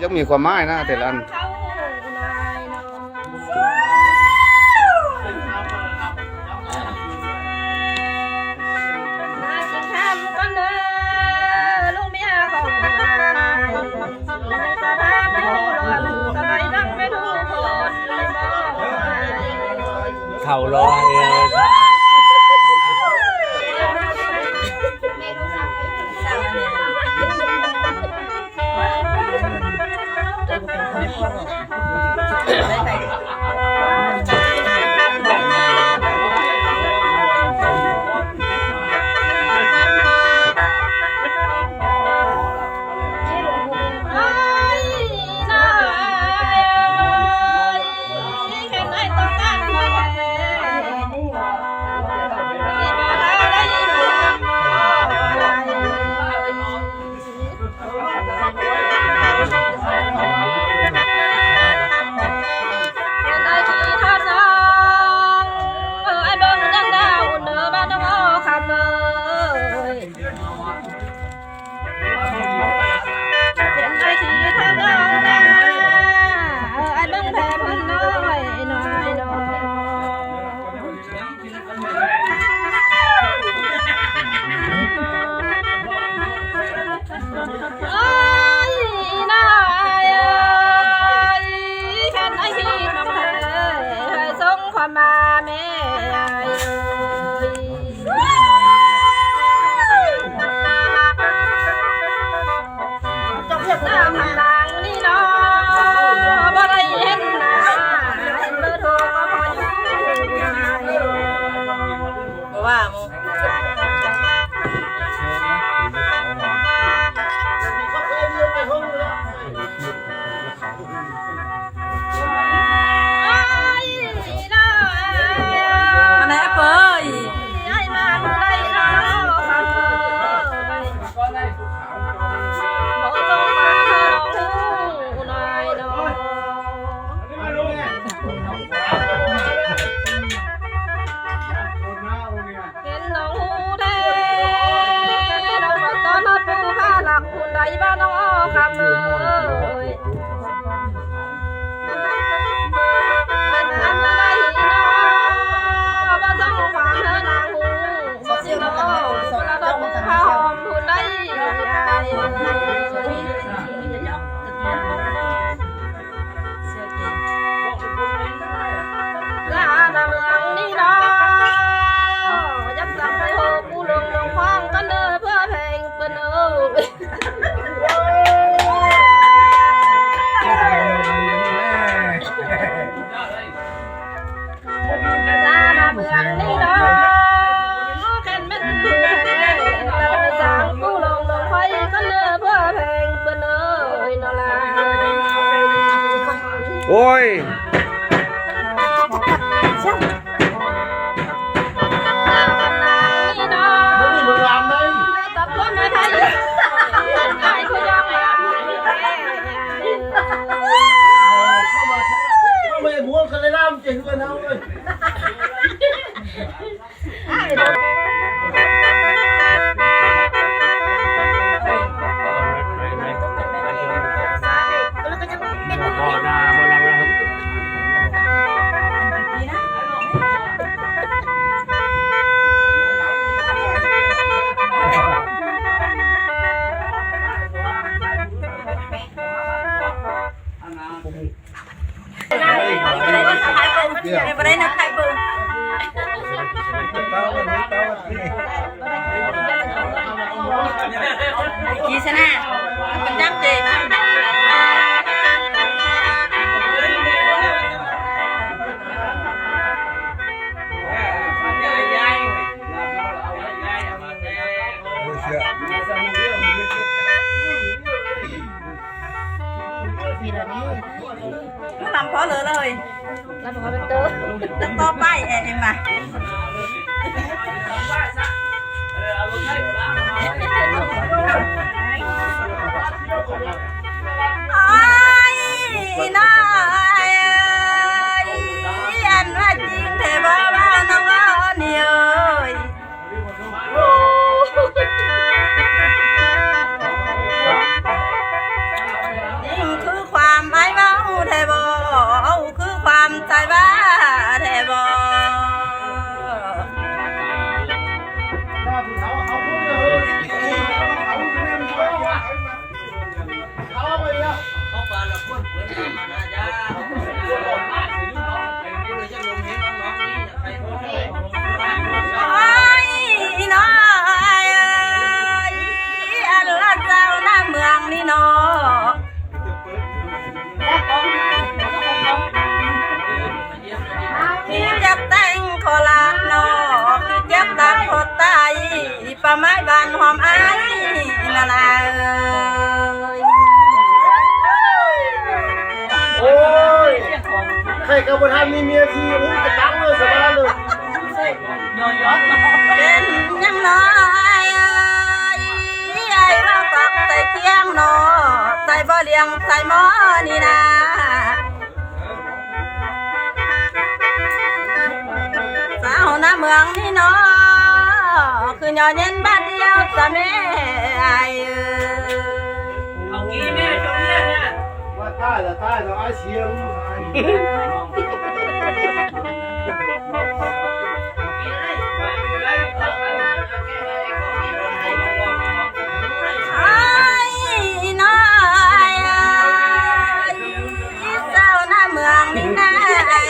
ยังมีความหมายนะแต่ละอันเขารอมาแม่จบจากน้ำนางนี่เนาะบ่ได้เห็นหน้าเบอร์โทรก็พออยู่ว่าโมบ้านน้องคำเลยมันอันใดเนาะบ่ต้องฟังเธอนางหูบ่สิเนาะกระดกผ้าหอมผู้ใดลาดำหลังนี่เนาะยับสั่งให้โหผู้ลงลงคว้างกันเด้อเพื่อเพลงเปิ้นโอ้ยไม่ม้วนกันเลยนะมันจะเหือนเอาเลยไปได้นะใครเบิ่งกี่ชนะกันจับเจมันทำเพราะเลยแล้วมันก็เป็นตัวตั้งต่อไปเอ็มมาน้อยอันว่าจริงเทบ่บ้านน้องล้อนี่เอ้ยยิ่งคือ ำไอ้เมาแทบเอาคือความใจบ้าแทบ เขาปาละคนเปิดมานะจ้าจะลงเห็นน้องนี่ใครรู้ได้ โอ้ยน้อยอันละเจ้าหน้าเมืองนี่น้อพี่จะแต่งโคราชน้อพี่จะตัดโคตายป่าไม้บานหอมไอ้นานา โอ้ยใครกับประธานมีเมียทีอุ้ยจะตั้งเลยสบายเลย เป็นยังน้อยไอ้ว่าฝักใส่เที่ยงนอใส่บ่เลี้ยงใส่หม้อนี่นะสาวหน้าเมืองนี่นอคือยอเย็นบ้านเดียวจะแม่ไอ้ เอากี้แม่จงเนี่ยเนี่ย ว่าใต้ละใต้ละไอ้เสียง ไอ้น้อยสาวหน้าเมืองนี่นะไอ้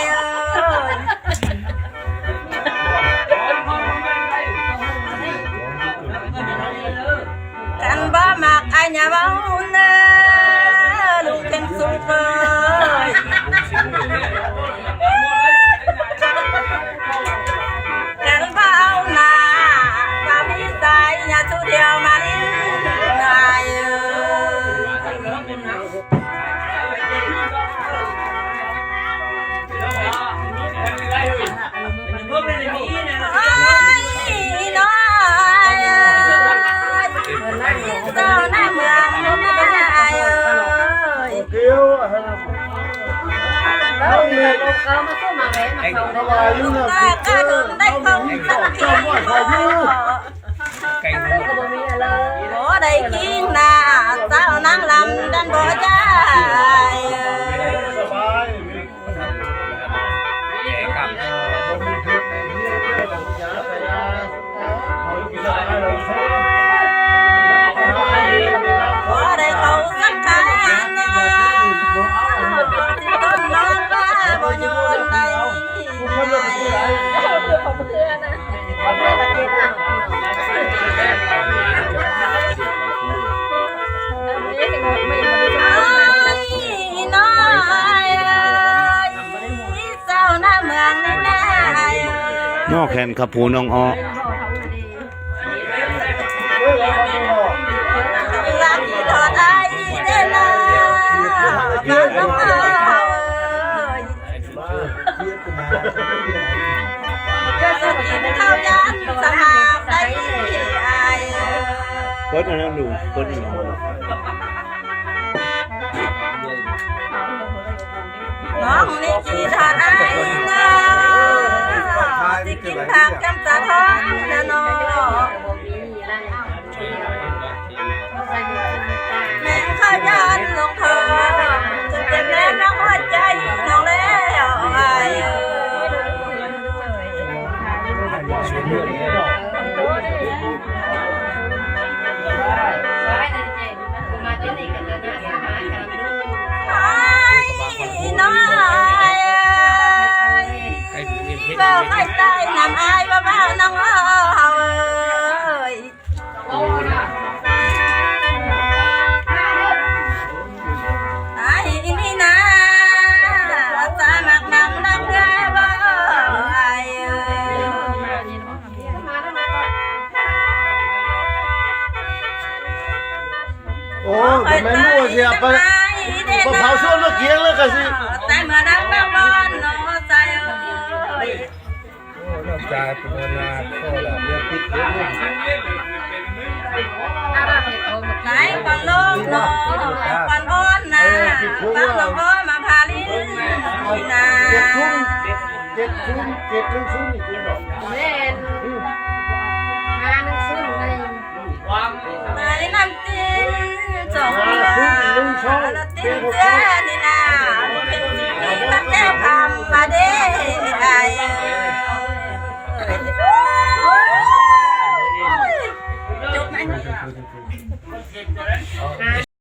กันบ่มักไอ้เนี่ยบ่เนอลูกเป็นสุขเลยกันบ่เอาหน้าบ่มีใจอย่าทุเดียวมาลิ้นไอ้พวกเป็นมีเนี่ย ไอ้น้อยเจ้าหน้าเมืองนี่นะไอ้ เกี่ยวเขาเนี่ย เขามาสู้มาแหวนมาเขา สบายอยู่นะ ก็ถึงได้คงสักที ไก่ ก็บ่มีอะไร โอ้ได้กินนะเจ้านางลำดันบ่ใจ สบาย แก่กับ ผมมีทุกข์ในที่เรื่องของยาไปยาเขากินอะไรเราชอบ โอ้ได้เขาสักครั้งนะต้นนอนว่าบ่ยอนได้ เขาเพื่อนนะเขาเพื่อนตะเกียบอ่ะนี่คือไม่ได้ ไอ้น้อยเจ้าหน้าเมืองนี่นะ นอกแขนขับผูน้องอ้อ รักที่ทอดไอ้เด้อนะบ้านน้องเอ้ยจะสุกินข้าวยันสมาได้ไอ้ เปิดอันนั้นดูเปิดอันนั้น น้องนี่กี่ทอดไอ้เนาะสิกินผักจำตาทองนะน้อง แม่ข้ายันลงเธอจะเจ็บแน่น้องหัวใจน้องแล้วไอ้น้อยเบาไม่ตายนำไอ้บ้าบ้าน้องเอ้ยไอ้นี่นะสามักนำนักเก็บไอ้ โอ้แต่ไม่รู้ว่าเสียไปพอเผาส่วนมาเกียงแล้วกันสิ แต่เมื่อนั้นบ้าบอนน้องใจเอ้ย นอกจากเป็นนาโซ่ละเรื่องติดเรื่อง ไหนปันลูกน้องปันอ้อนนะปังน้องอ้อมาพาลิ้นนี่นะ เจ็ดทุ่มเจ็ดทุ่มเจ็ดทุ่มซุ้มอีกคุณบอก แม่นงานซึ่งใน ไหนน้ำจิ้มสองแล้วติ้นเจ้านี่นะ เอา